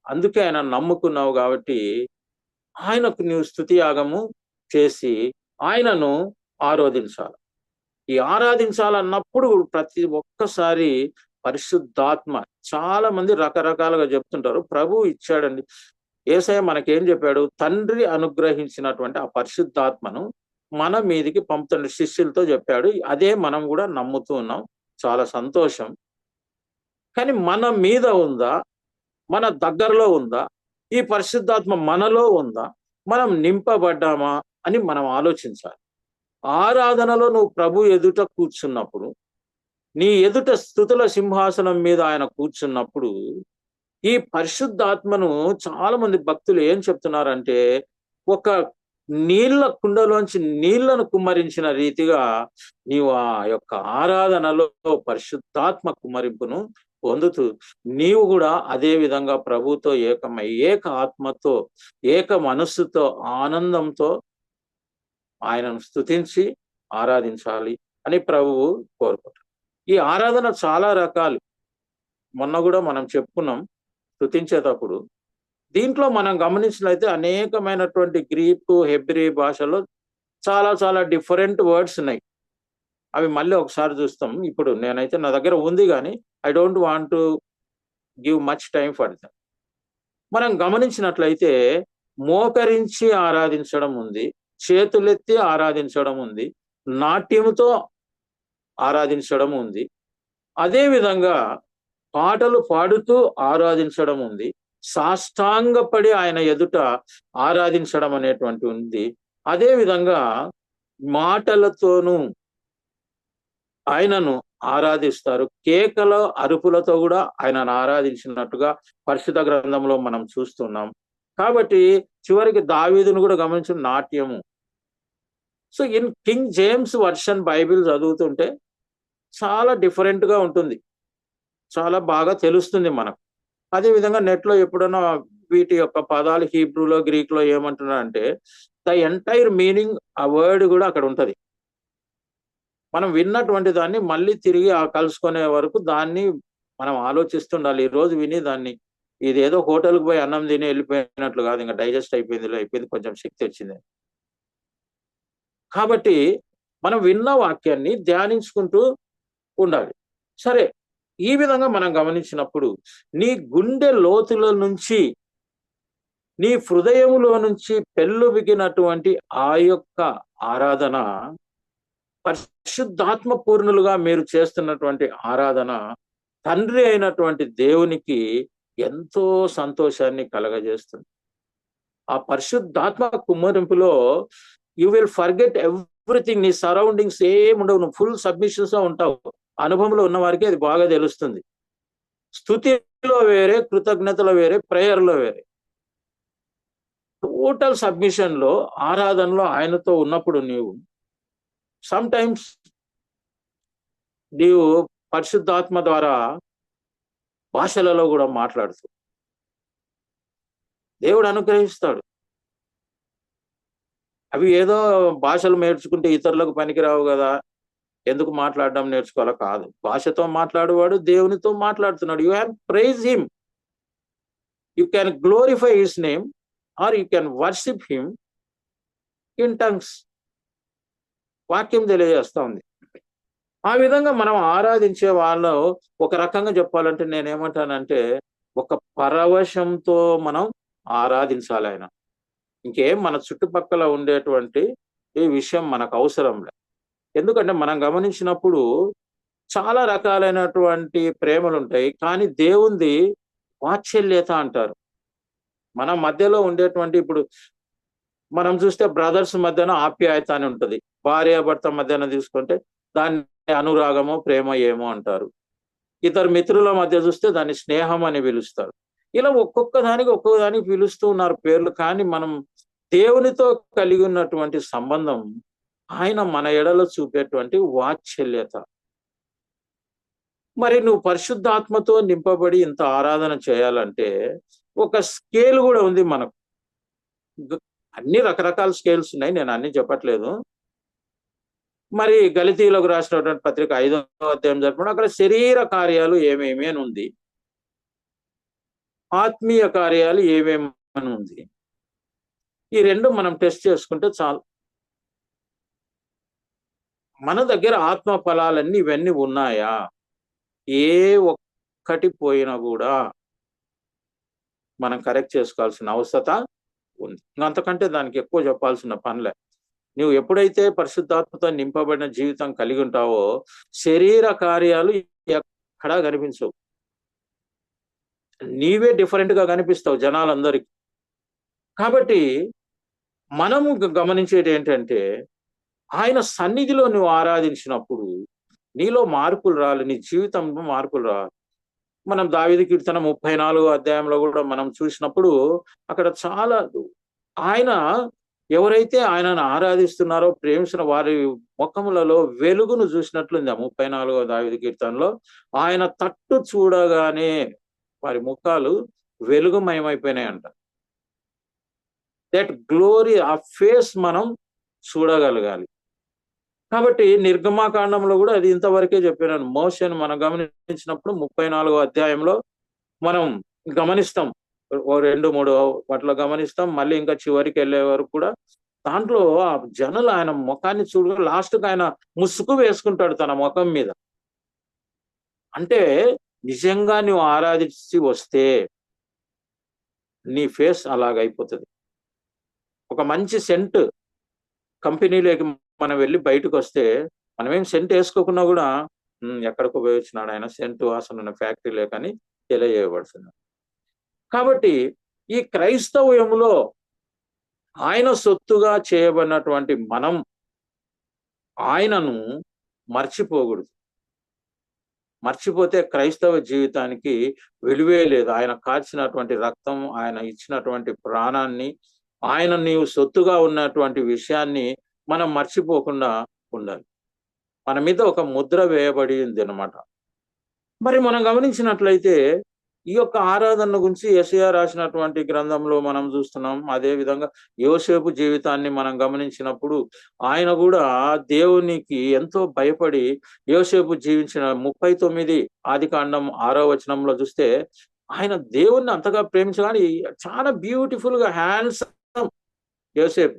అందుకే ఆయన నమ్ముకున్నావు కాబట్టి ఆయనకు నీవు స్తుతి యాగము చేసి ఆయనను ఆరాధించాలి. ఈ ఆరాధించాలన్నప్పుడు ప్రతి ఒక్కసారి పరిశుద్ధాత్మ, చాలా మంది రకరకాలుగా చెప్తుంటారు. ప్రభు ఇచ్చాడండి, యేసయ్య మనకేం చెప్పాడు? తండ్రి అనుగ్రహించినటువంటి ఆ పరిశుద్ధాత్మను మన మీదికి పంపుతున్న శిష్యులతో చెప్పాడు. అదే మనం కూడా నమ్ముతూ ఉన్నాం. చాలా సంతోషం. కానీ మన మీద ఉందా? మన దగ్గరలో ఉందా? ఈ పరిశుద్ధాత్మ మనలో ఉందా? మనం నింపబడ్డామా అని మనం ఆలోచించాలి. ఆరాధనలో నువ్వు ప్రభు ఎదుట కూర్చున్నప్పుడు, నీ ఎదుట స్తుతుల సింహాసనం మీద ఆయన కూర్చున్నప్పుడు, ఈ పరిశుద్ధాత్మను చాలా మంది భక్తులు ఏం చెప్తున్నారంటే, ఒక నీళ్ల కుండలోంచి నీళ్లను కుమ్మరించిన రీతిగా నీవు ఆ యొక్క ఆరాధనలో పరిశుద్ధాత్మ కుమ్మరింపును పొందుతూ నీవు కూడా అదే విధంగా ప్రభుతో ఏకమై, ఏక ఆత్మతో, ఏక మనస్సుతో, ఆనందంతో ఆయనను స్తుతించి ఆరాధించాలి అని ప్రభువు కోరుకుంటారు. ఈ ఆరాధన చాలా రకాలు. మొన్న కూడా మనం చెప్పుకున్నాం స్తుతించేటప్పుడు. దీంట్లో మనం గమనించినట్లయితే అనేకమైనటువంటి గ్రీకు, హెబ్రీ భాషలో చాలా చాలా డిఫరెంట్ వర్డ్స్ ఉన్నాయి. అవి మళ్ళీ ఒకసారి చూస్తాం. ఇప్పుడు నేనైతే నా దగ్గర ఉంది, కానీ I don't want to give much time for that. మనం గమనించినట్లయితే మోకరించి ఆరాధించడం ఉంది, చేతులెత్తి ఆరాధించడం ఉంది, నాట్యముతో ఆరాధించడం ఉంది, అదే విధంగా పాటలు పాడుతూ ఆరాధించడం ఉంది, సాష్టాంగపడి ఆయన ఎదుట ఆరాధించడం అనేటువంటి ఉంది. అదే విధంగా మాటలతోనూ ఆయనను ఆరాధిస్తారు. కేకల అరుపులతో కూడా ఆయనను ఆరాధించినట్టుగా పరిశుద్ధ గ్రంథంలో మనం చూస్తున్నాం. కాబట్టి చివరికి దావీదును కూడా గమనించు, నాట్యము. So in King James version Bible చదువుతుంటే చాలా డిఫరెంట్ గా ఉంటుంది, చాలా బాగా తెలుస్తుంది మనకు. అదే విధంగా నెట్ లో ఎప్పుడైనా వీటి యొక్క పదాలు హీబ్రూలో, గ్రీక్ లో ఏమంటున్నారంటే ద ఎంటైర్ మీనింగ్, ఆ వర్డ్ కూడా అక్కడ ఉంటది. మనం విన్నటువంటి దాన్ని మళ్ళీ తిరిగి కలుసుకునే వరకు దాన్ని మనం ఆలోచిస్తుండాలి. ఈ రోజు విని దాన్ని ఇదేదో హోటల్కి పోయి అన్నం తిని వెళ్ళిపోయినట్లు కాదు, ఇంకా డైజెస్ట్ అయిపోయింది, కొంచెం శక్తి వచ్చింది. కాబట్టి మనం విన్న వాక్యాన్ని ధ్యానించుకుంటూ ఉండాలి. సరే, ఈ విధంగా మనం గమనించినప్పుడు నీ గుండె లోతుల నుంచి, నీ హృదయములో నుంచి పెళ్ళుబిగినటువంటి ఆ యొక్క ఆరాధన, పరిశుద్ధాత్మ పూర్ణులుగా మీరు చేస్తున్నటువంటి ఆరాధన తండ్రి అయినటువంటి దేవునికి ఎంతో సంతోషాన్ని కలగజేస్తుంది. ఆ పరిశుద్ధాత్మ కుమ్మరింపులో యు విల్ ఫర్గెట్ ఎవ్రీథింగ్. నీ సరౌండింగ్స్ ఏముండవు, నువ్వు ఫుల్ సబ్మిషన్స్ లో ఉంటావు. అనుభవంలో ఉన్న వారికి అది బాగా తెలుస్తుంది. స్తుతిలో వేరే, కృతజ్ఞతలో వేరే, ప్రేయర్లో వేరే. టోటల్ సబ్మిషన్ లో, ఆరాధనలో ఆయనతో ఉన్నప్పుడు నీవు సమ్ టైమ్స్ నీవు పరిశుద్ధాత్మ ద్వారా భాషలలో కూడా మాట్లాడుతూ దేవుడు అనుగ్రహిస్తాడు. అవి ఏదో భాషలు నేర్చుకుంటే ఇతరులకు పనికిరావు కదా, ఎందుకు మాట్లాడడం నేర్చుకోవాలా? కాదు, భాషతో మాట్లాడేవాడు దేవునితో మాట్లాడుతున్నాడు. You have praise him, you can glorify his name, or you can worship him in tongues. వాక్యం తెలియజేస్తా ఉంది. ఆ విధంగా మనం ఆరాధించే వాళ్ళు, ఒక రకంగా చెప్పాలంటే నేనేమంటానంటే, ఒక పరవశంతో మనం ఆరాధించాలి ఆయన. ఇంకేం మన చుట్టుపక్కల ఉండేటువంటి ఈ విషయం మనకు అవసరం లేదు. ఎందుకంటే మనం గమనించినప్పుడు చాలా రకాలైనటువంటి ప్రేమలు ఉంటాయి, కానీ దేవుంది వాత్సల్యత అంటారు. మన మధ్యలో ఉండేటువంటి, ఇప్పుడు మనం చూస్తే బ్రదర్స్ మధ్యన ఆప్యాయత అని ఉంటుంది, భార్యాభర్త మధ్యన తీసుకుంటే దాన్ని అనురాగమో ప్రేమ ఏమో అంటారు. ఇద్దరు మిత్రుల మధ్య చూస్తే దాన్ని స్నేహం అని పిలుస్తారు. ఇలా ఒక్కొక్క దానికి పిలుస్తూ ఉన్నారు పేర్లు. కానీ మనం దేవునితో కలిగి ఉన్నటువంటి సంబంధం, ఆయన మన ఎడలో చూపేటువంటి వాత్సల్యత. మరి నువ్వు పరిశుద్ధాత్మతో నింపబడి ఇంత ఆరాధన చేయాలంటే ఒక స్కేల్ కూడా ఉంది మనకు. అన్ని రకరకాల స్కేల్స్ ఉన్నాయి, నేను అన్ని చెప్పట్లేదు. మరి గలితీయులకు రాసినటువంటి పత్రిక 5వ అధ్యాయం జరుపుకుంటే అక్కడ శరీర కార్యాలు ఏమేమి అని ఉంది, ఆత్మీయ కార్యాలు ఏమేమి అని ఉంది. ఈ రెండు మనం టెస్ట్ చేసుకుంటే చాలు. మన దగ్గర ఆత్మ ఫలాలన్నీ ఇవన్నీ ఉన్నాయా? ఏ ఒక్కటి పోయినా కూడా మనం కరెక్ట్ చేసుకోవాల్సిన అవసరం ఉంది. అంతకంటే దానికి ఎక్కువ చెప్పాల్సిన పనిలే. నువ్వు ఎప్పుడైతే పరిశుద్ధాత్మతో నింపబడిన జీవితం కలిగి ఉంటావో శరీర కార్యాలు ఎక్కడా కనిపించవు. నీవే డిఫరెంట్ గా కనిపిస్తావు జనాలందరికీ. కాబట్టి మనము గమనించేది ఏంటంటే, ఆయన సన్నిధిలో నువ్వు ఆరాధించినప్పుడు నీలో మార్పులు రాలి, నీ జీవితంలో మార్పులు రాలి. మనం దావీదు కీర్తన 34వ అధ్యాయంలో కూడా మనం చూసినప్పుడు అక్కడ చాలా, ఆయన ఎవరైతే ఆయనను ఆరాధిస్తున్నారో, ప్రేమించిన వారి ముఖములలో వెలుగును చూసినట్లుంది. ఆ 34వ దావీదు కీర్తనలో ఆయన తట్టు చూడగానే వారి ముఖాలు వెలుగుమయమైపోయినాయంట. దట్ గ్లోరీ, ఆ ఫేస్ మనం చూడగలగాలి. కాబట్టి నిర్గమాకాండంలో కూడా అది ఇంతవరకే చెప్పినాను. మోషేను మనం గమనించినప్పుడు 34వ అధ్యాయంలో మనం గమనిస్తాం, 2-3 వాటిలో గమనిస్తాం. మళ్ళీ ఇంకా చివరికి వెళ్ళే వరకు కూడా దాంట్లో ఆ జనులు ఆయన ముఖాన్ని చూడ, లాస్ట్కి ఆయన ముసుగు వేసుకుంటాడు తన ముఖం మీద. అంటే నిజంగా నువ్వు ఆరాధించి వస్తే నీ ఫేస్ అలాగైపోతుంది. ఒక మంచి సెంట్ కంపెనీలోకి మనం వెళ్ళి బయటకు వస్తే, మనమేం సెంట్ వేసుకోకున్నా కూడా ఎక్కడికో పోయి వచ్చినాడు ఆయన, సెంట్ వాసన ఉన్న ఫ్యాక్టరీలో కానీ తెలియజేయబడుతుంది. కాబట్టి ఈ క్రైస్తవ్యములో ఆయన సొత్తుగా చేయబడినటువంటి మనం ఆయనను మర్చిపోకూడదు. మర్చిపోతే క్రైస్తవ జీవితానికి విలువే లేదు. ఆయన కార్చినటువంటి రక్తం, ఆయన ఇచ్చినటువంటి ప్రాణాన్ని, ఆయన నీవు సొత్తుగా ఉన్నటువంటి విషయాన్ని మనం మర్చిపోకుండా ఉండాలి. మన మీద ఒక ముద్ర వేయబడింది అన్నమాట. మరి మనం గమనించినట్లయితే ఈ యొక్క ఆరాధన గురించి యెషయా రాసినటువంటి గ్రంథంలో మనం చూస్తున్నాం. అదే విధంగా యోసేపు జీవితాన్ని మనం గమనించినప్పుడు ఆయన కూడా దేవునికి ఎంతో భయపడి యోసేపు జీవించిన 39 ఆదికాండం 6వ వచనంలో చూస్తే ఆయన దేవుణ్ణి అంతగా ప్రేమించగాని చాలా బ్యూటిఫుల్ గా హ్యాండ్సమ్ యోసేపు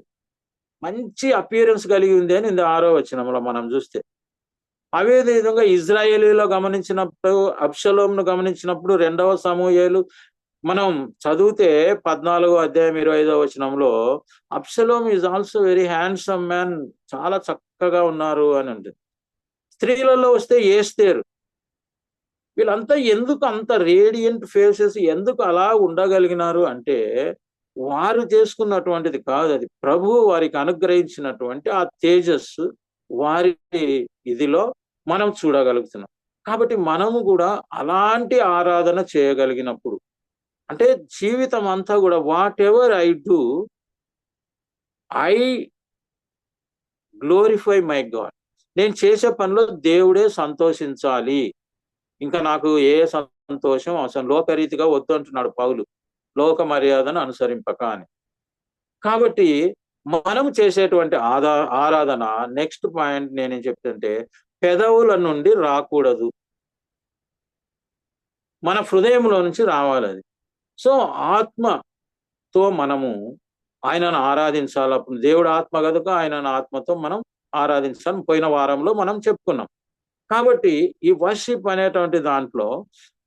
మంచి అపియరెన్స్ కలిగి ఉంది అని 6వ వచనంలో మనం చూస్తే. అదే విధంగా ఇజ్రాయేలీలో గమనించినప్పుడు అబ్షలోమును గమనించినప్పుడు 2వ సమూయేలు మనం చదివితే 14వ అధ్యాయం 25వ వచనంలో Absalom is also very handsome man, చాలా చక్కగా ఉన్నారు అని ఉంటుంది. స్త్రీలలో వస్తే ఏస్తేరు, వీళ్ళంతా ఎందుకు అంత రేడియంట్ ఫేసెస్ ఎందుకు అలా ఉండగలిగినారు అంటే వారు చేసుకున్నటువంటిది కాదు, అది ప్రభువు వారికి అనుగ్రహించినటువంటి ఆ తేజస్సు వారి ఇదిలో మనం చూడగలుగుతున్నాం. కాబట్టి మనము కూడా అలాంటి ఆరాధన చేయగలిగినప్పుడు అంటే జీవితం అంతా కూడా what ever I do I glorify my God, నేను చేసే పనిలో దేవుడే సంతోషించాలి, ఇంకా నాకు ఏ సంతోషం అవసరం, లోకరీతిగా వద్దు అంటున్నాడు పౌలు, లోక మర్యాదను అనుసరింపక అని. కాబట్టి మనం చేసేటువంటి ఆరాధన నెక్స్ట్ పాయింట్ నేనేం చెప్తుంటే పెదవుల నుండి రాకూడదు, మన హృదయంలో నుంచి రావాలి అది. సో ఆత్మతో మనము ఆయనను ఆరాధించాలి. దేవుడు ఆత్మ కనుక ఆయనను ఆత్మతో మనం ఆరాధించాలి. పోయిన వారంలో మనం చెప్పుకున్నాం. కాబట్టి ఈ వర్షిప్ అనేటువంటి దాంట్లో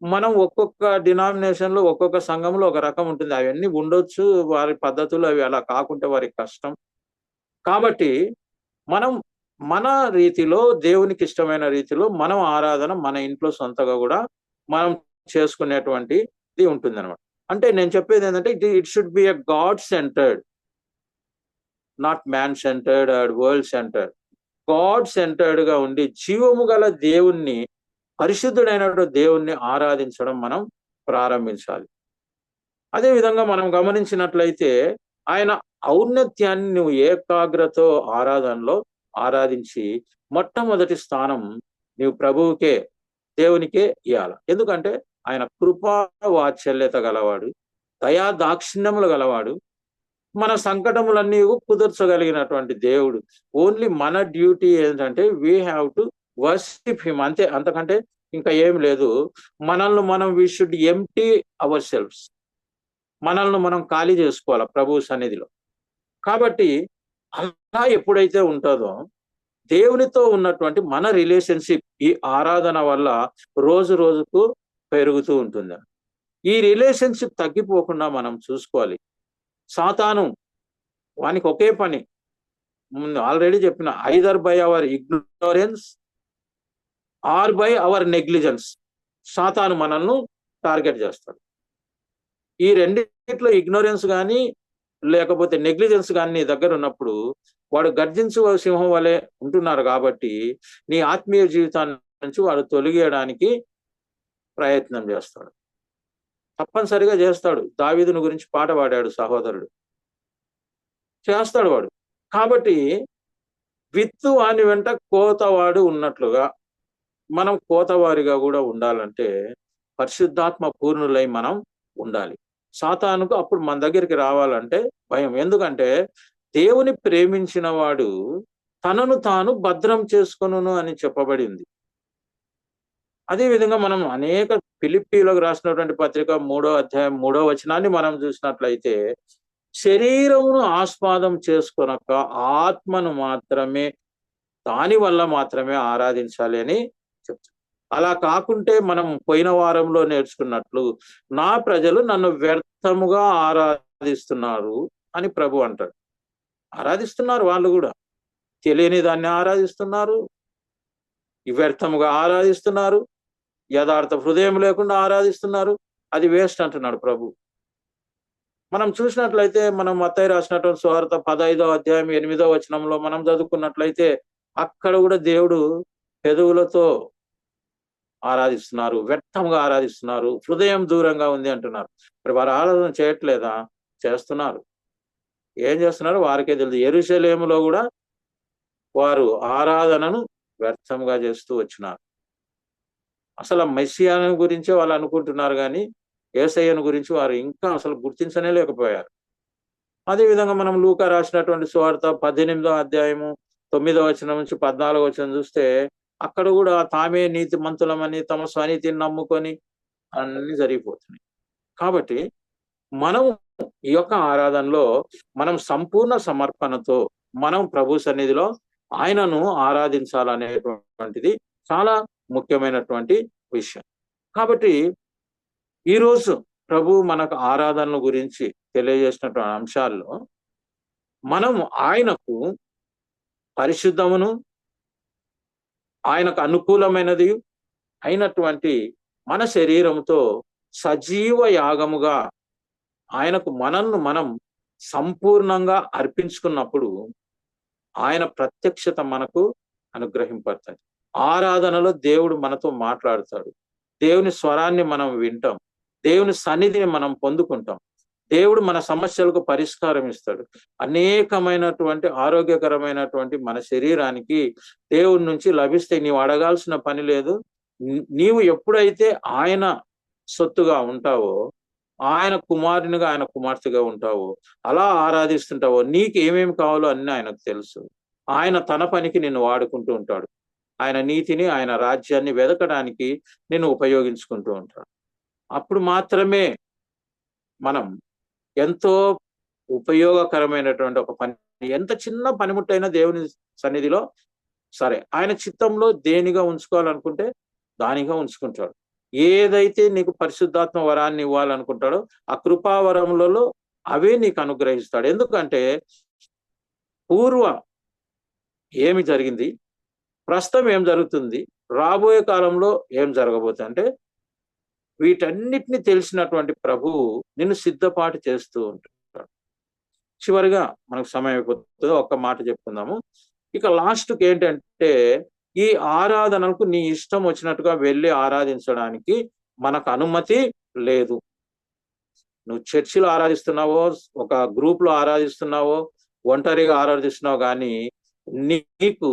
మనం ఒక్కొక్క డినామినేషన్ లో ఒక్కొక్క సంఘంలో ఒక రకం ఉంటుంది. అవన్నీ ఉండొచ్చు, వారి పద్ధతులు అవి అలా కాకుంటే వారికి కష్టం. కాబట్టి మనం మన రీతిలో దేవునికి ఇష్టమైన రీతిలో మనం ఆరాధన మన ఇంట్లో సొంతగా కూడా మనం చేసుకునేటువంటిది ఉంటుంది అనమాట. అంటే నేను చెప్పేది ఏంటంటే it should be a God centred, not man centred and world centred. God centred గా ఉండి జీవము గల దేవుణ్ణి, పరిశుద్ధుడైనటువంటి దేవుణ్ణి ఆరాధించడం మనం ప్రారంభించాలి. అదే విధంగా మనం గమనించినట్లయితే ఆయన ఔన్నత్యాన్ని నువ్వు ఏకాగ్రతో ఆరాధనలో ఆరాధించి మొట్టమొదటి స్థానం నీవు ప్రభువుకే, దేవునికే ఇవ్వాలి. ఎందుకంటే ఆయన కృపా వాత్సల్యత గలవాడు, దయా దాక్షిణ్యములు గలవాడు, మన సంకటములన్నీ కుదర్చగలిగినటువంటి దేవుడు. ఓన్లీ మన డ్యూటీ ఏంటంటే we have to worship him, అంతే, అంతకంటే ఇంకా ఏం లేదు. మనల్ని మనం we should empty ourselves, మనల్ని మనం ఖాళీ చేసుకోవాలి ప్రభు సన్నిధిలో. కాబట్టి అలా ఎప్పుడైతే ఉంటుందో దేవునితో ఉన్నటువంటి మన రిలేషన్షిప్ ఈ ఆరాధన వల్ల రోజు రోజుకు పెరుగుతూ ఉంటుంది. ఈ రిలేషన్షిప్ తగ్గిపోకుండా మనం చూసుకోవాలి. సాతాను వానికి ఒకే పని, ముందు ఆల్రెడీ చెప్పిన, either by our ignorance or by our negligence. సాతాను మనల్ని టార్గెట్ చేస్తాడు. ఈ రెండిట్లో ఇగ్నోరెన్స్ కానీ లేకపోతే నెగ్లిజెన్స్ కానీ నీ దగ్గర ఉన్నప్పుడు వాడు గర్జించు సింహం వలె ఉంటున్నారు. కాబట్టి నీ ఆత్మీయ జీవితాన్ని నుంచి వాడు తొలగియడానికి ప్రయత్నం చేస్తాడు, తప్పనిసరిగా చేస్తాడు. దావీదుని గురించి పాట పాడాడు సహోదరుడు, చేస్తాడు వాడు. కాబట్టి విత్తు వాని వెంట కోతవాడు ఉన్నట్లుగా మనం కోతవారిగా కూడా ఉండాలంటే పరిశుద్ధాత్మ పూర్ణులై మనం ఉండాలి. సాతానుకు అప్పుడు మన దగ్గరికి రావాలంటే భయం. ఎందుకంటే దేవుని ప్రేమించిన వాడు తనను తాను భద్రం చేసుకొనును అని చెప్పబడింది. అదే విధంగా మనం అనేక ఫిలిప్పీలకు రాసినటువంటి పత్రిక 3వ అధ్యాయం 3వ వచనాన్ని మనం చూసినట్లయితే శరీరమును ఆస్వాదం చేసుకొనక ఆత్మను మాత్రమే, దాని వల్ల మాత్రమే ఆరాధించాలి అని చెప్తారు. అలా కాకుంటే మనం పోయిన వారంలో నేర్చుకున్నట్లు నా ప్రజలు నన్ను వ్యర్థముగా ఆరాధిస్తున్నారు అని ప్రభు అంటాడు. ఆరాధిస్తున్నారు, వాళ్ళు కూడా తెలియని దాన్ని ఆరాధిస్తున్నారు, వ్యర్థముగా ఆరాధిస్తున్నారు, యథార్థ హృదయం లేకుండా ఆరాధిస్తున్నారు. అది వేస్ట్ అంటున్నాడు ప్రభు. మనం చూసినట్లయితే మనం మత్తయి రాసినటువంటి సువార్త 15వ అధ్యాయం 8వ వచనంలో మనం చదువుకున్నట్లయితే అక్కడ కూడా దేవుడు పెదవులతో ఆరాధిస్తున్నారు, వ్యర్థంగా ఆరాధిస్తున్నారు, హృదయం దూరంగా ఉంది అంటున్నారు. మరి వారు ఆరాధన చేయట్లేదా? చేస్తున్నారు. ఏం చేస్తున్నారు వారికే తెలియదు. యెరూషలేములో కూడా వారు ఆరాధనను వ్యర్థంగా చేస్తూ వచ్చినారు. అసలు మెస్సియాను గురించే వాళ్ళు అనుకుంటున్నారు కానీ యేసయ్యను గురించి వారు ఇంకా అసలు గుర్తించనే లేకపోయారు. అదేవిధంగా మనం లూకా రాసినటువంటి సువార్త 18వ అధ్యాయము 9వ వచనం నుంచి 14వ వచనం చూస్తే అక్కడ కూడా తామే నీతిమంతులమని తమ స్వనీతిని నమ్ముకొని అన్ని జరిగిపోతున్నాయి. కాబట్టి మనం ఈ యొక్క ఆరాధనలో మనం సంపూర్ణ సమర్పణతో మనం ప్రభు సన్నిధిలో ఆయనను ఆరాధించాలనేటువంటిది చాలా ముఖ్యమైనటువంటి విషయం. కాబట్టి ఈరోజు ప్రభు మనకు ఆరాధనల గురించి తెలియజేసినటువంటి అంశాల్లో మనం ఆయనకు పరిశుద్ధమును ఆయనకు అనుకూలమైనది అయినటువంటి మన శరీరంతో సజీవ యాగముగా ఆయనకు మనల్ని మనం సంపూర్ణంగా అర్పించుకున్నప్పుడు ఆయన ప్రత్యక్షత మనకు అనుగ్రహింపడుతుంది. ఆరాధనలో దేవుడు మనతో మాట్లాడతాడు. దేవుని స్వరాన్ని మనం వింటాం. దేవుని సన్నిధిని మనం పొందుకుంటాం. దేవుడు మన సమస్యలకు పరిష్కారం ఇస్తాడు. అనేకమైనటువంటి ఆరోగ్యకరమైనటువంటి మన శరీరానికి దేవుడి నుంచి లభిస్తే నీవు అడగాల్సిన పని లేదు. నీవు ఎప్పుడైతే ఆయన సొత్తుగా ఉంటావో, ఆయన కుమారునిగా ఆయన కుమార్తెగా ఉంటావో, అలా ఆరాధిస్తుంటావో నీకు ఏమేమి కావాలో అన్ని ఆయనకు తెలుసు. ఆయన తన పనికి నిన్ను వాడుకుంటూ ఉంటాడు. ఆయన నీతిని ఆయన రాజ్యాన్ని వెదకడానికి నిన్ను ఉపయోగించుకుంటూ ఉంటాడు. అప్పుడు మాత్రమే మనం ఎంతో ఉపయోగకరమైనటువంటి ఒక పని, ఎంత చిన్న పనిముట్టైనా దేవుని సన్నిధిలో సరే ఆయన చిత్తంలో దేనిగా ఉంచుకోవాలనుకుంటే దానిగా ఉంచుకుంటాడు. ఏదైతే నీకు పరిశుద్ధాత్మ వరాన్ని ఇవ్వాలనుకుంటాడో ఆ కృపావరములలో అవే నీకు అనుగ్రహిస్తాడు. ఎందుకంటే పూర్వం ఏమి జరిగింది, ప్రస్తుతం ఏం జరుగుతుంది, రాబోయే కాలంలో ఏం జరగబోతుంది అంటే వీటన్నిటిని తెలిసినటువంటి ప్రభువు నిన్ను సిద్ధపాటు చేస్తూ ఉంటాడు. చివరిగా మనకు సమయం అయిపోతుంది, ఒక్క మాట చెప్పుకుందాము. ఇక లాస్ట్కి ఏంటంటే ఈ ఆరాధనలకు నీ ఇష్టం వచ్చినట్టుగా వెళ్ళి ఆరాధించడానికి మనకు అనుమతి లేదు. నువ్వు చర్చిలో ఆరాధిస్తున్నావో, ఒక గ్రూప్ లో ఆరాధిస్తున్నావో, ఒంటరిగా ఆరాధిస్తున్నావు కానీ నీకు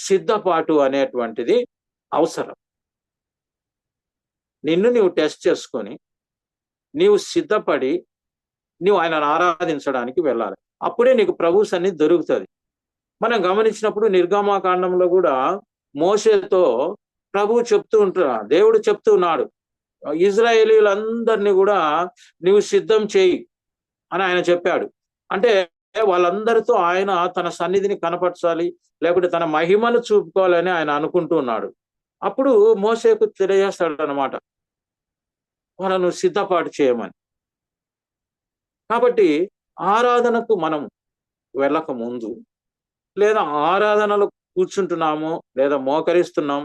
సిద్ధపాటు అనేటువంటిది అవసరం. నిన్ను నీవు టెస్ట్ చేసుకొని నీవు సిద్ధపడి నీవు ఆయనను ఆరాధించడానికి వెళ్ళాలి. అప్పుడే నీకు ప్రభు సన్నిధి దొరుకుతుంది. మనం గమనించినప్పుడు నిర్గమాకాండంలో కూడా మోషేతో ప్రభు చెప్తూ ఉంటున్నాడు, దేవుడు చెప్తూ ఉన్నాడు, ఇజ్రాయేలీలందరినీ కూడా నీవు సిద్ధం చేయి అని ఆయన చెప్పాడు. అంటే వాళ్ళందరితో ఆయన తన సన్నిధిని కనపరచాలి, లేకుంటే తన మహిమను చూపుకోవాలని ఆయన అనుకుంటూ ఉన్నాడు. అప్పుడు మోషేకు తెలియజేస్తాడు అన్నమాట, వాళ్ళను సిద్ధపాటు చేయమని. కాబట్టి ఆరాధనకు మనం వెళ్ళక ముందు, లేదా ఆరాధనలు కూర్చుంటున్నాము లేదా మోకరిస్తున్నాం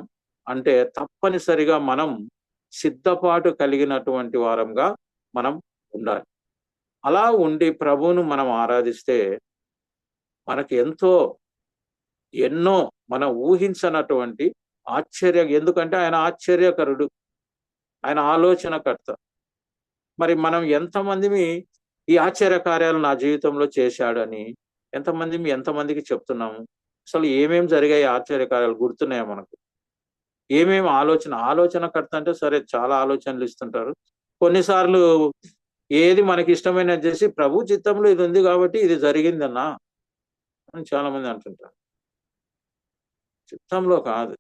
అంటే తప్పనిసరిగా మనం సిద్ధపాటు కలిగినటువంటి వారంగా మనం ఉండాలి. అలా ఉండి ప్రభువును మనం ఆరాధిస్తే మనకి ఎన్నో మనం ఊహించనటువంటి ఎందుకంటే ఆయన ఆశ్చర్యకరుడు, ఆయన ఆలోచనకర్త. మరి మనం ఎంతమందిమి ఈ ఆశ్చర్య కార్యాలు నా జీవితంలో చేశాడని ఎంతమందికి చెప్తున్నాము? అసలు ఏమేమి జరిగాయి ఆశ్చర్య కార్యాలు గుర్తున్నాయా మనకు? ఏమేమి ఆలోచనకర్త అంటే సరే చాలా ఆలోచనలు ఇస్తుంటారు. కొన్నిసార్లు ఏది మనకి ఇష్టమైనది చేసి ప్రభు చిత్తంలో ఇది ఉంది కాబట్టి ఇది జరిగిందన్నా అని చాలా మంది అంటుంటారు. చిత్తంలో కాదు,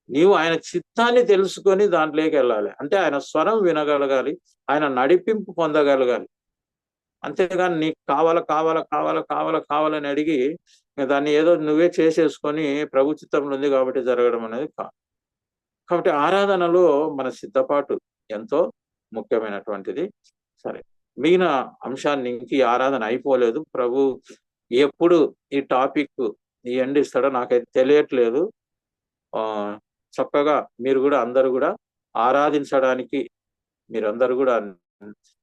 నీవు ఆయన చిత్తాన్ని తెలుసుకొని దాంట్లోకి వెళ్ళాలి. అంటే ఆయన స్వరం వినగలగాలి, ఆయన నడిపింపు పొందగలగాలి. అంతేగాని నీకు కావాలని అడిగి దాన్ని ఏదో నువ్వే చేసేసుకొని ప్రభు చిత్తంలో ఉంది కాబట్టి జరగడం అనేది కాదు. కాబట్టి ఆరాధనలో మన సిద్ధపాటు ఎంతో ముఖ్యమైనటువంటిది. సరే, మిగిలిన అంశాన్ని ఇంక ఆరాధన అయిపోలేదు. ప్రభు ఎప్పుడు ఈ టాపిక్ ఎండ్ ఇస్తాడో నాకైతే తెలియట్లేదు. చక్కగా మీరు కూడా అందరూ కూడా ఆరాధించడానికి మీరందరూ కూడా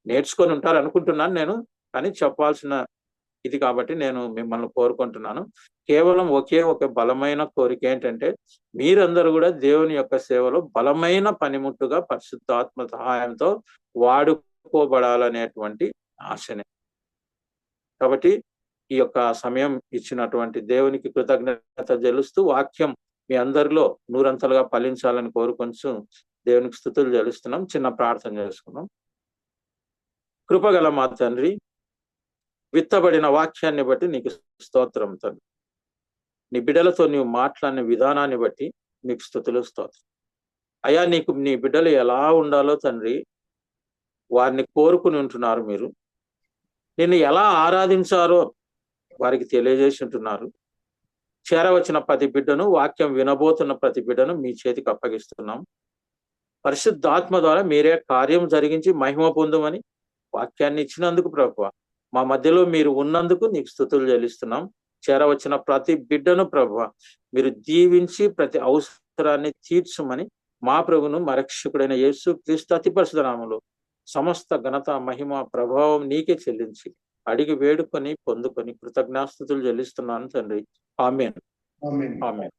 నేర్చుకొని ఉంటారు అనుకుంటున్నాను నేను, కానీ చెప్పాల్సిన ఇది కాబట్టి నేను మిమ్మల్ని కోరుకుంటున్నాను. కేవలం ఒకే ఒక బలమైన కోరిక ఏంటంటే, మీరందరూ కూడా దేవుని యొక్క సేవలో బలమైన పనిముట్టుగా పరిశుద్ధాత్మ సహాయంతో వాడుకోబడాలనేటువంటి ఆశనే. కాబట్టి ఈ యొక్క సమయం ఇచ్చినటువంటి దేవునికి కృతజ్ఞత చెల్లిస్తూ, వాక్యం మీ అందరిలో నూరంతలుగా ఫలించాలని కోరుకొంచు దేవునికి స్తుతులు చెల్లిస్తున్నాం. చిన్న ప్రార్థన చేసుకున్నాం. కృపగల మా తండ్రి, విత్తబడిన వాక్యాన్ని బట్టి నీకు స్తోత్రం తండ్రి. నీ బిడ్డలతో నీవు మాట్లాడిన విధానాన్ని బట్టి నీకు స్తుతులు స్తోత్రం. అయ్యా, నీ బిడ్డలు ఎలా ఉండాలో తండ్రి వారిని కోరుకుని ఉంటున్నారు. మీరు నిన్ను ఎలా ఆరాధించారో వారికి తెలియజేసి ఉంటున్నారు. చేరవచ్చిన ప్రతి బిడ్డను, వాక్యం వినబోతున్న ప్రతి బిడ్డను మీ చేతికి అప్పగిస్తున్నాం. పరిశుద్ధాత్మ ద్వారా మీరే కార్యం జరిగించి మహిమ పొందమని వాక్యాన్ని ఇచ్చినందుకు ప్రభువా, మా మధ్యలో మీరు ఉన్నందుకు నీకు స్తుతులు చెల్లిస్తున్నాం. చేరవచ్చిన ప్రతి బిడ్డను ప్రభువా మీరు దీవించి ప్రతి అవసరాన్ని తీర్చమని మా ప్రభును మా రక్షకుడైన యేసు క్రీస్తు అతి పరిశుద్ధ నామములో సమస్త ఘనత మహిమ ప్రభావం నీకే చెల్లించి అడిగి వేడుకొని పొందుకొని కృతజ్ఞాస్తుతులు చెల్లిస్తున్నాను తండ్రి. ఆమేన్. ఆమేన్. ఆమేన్.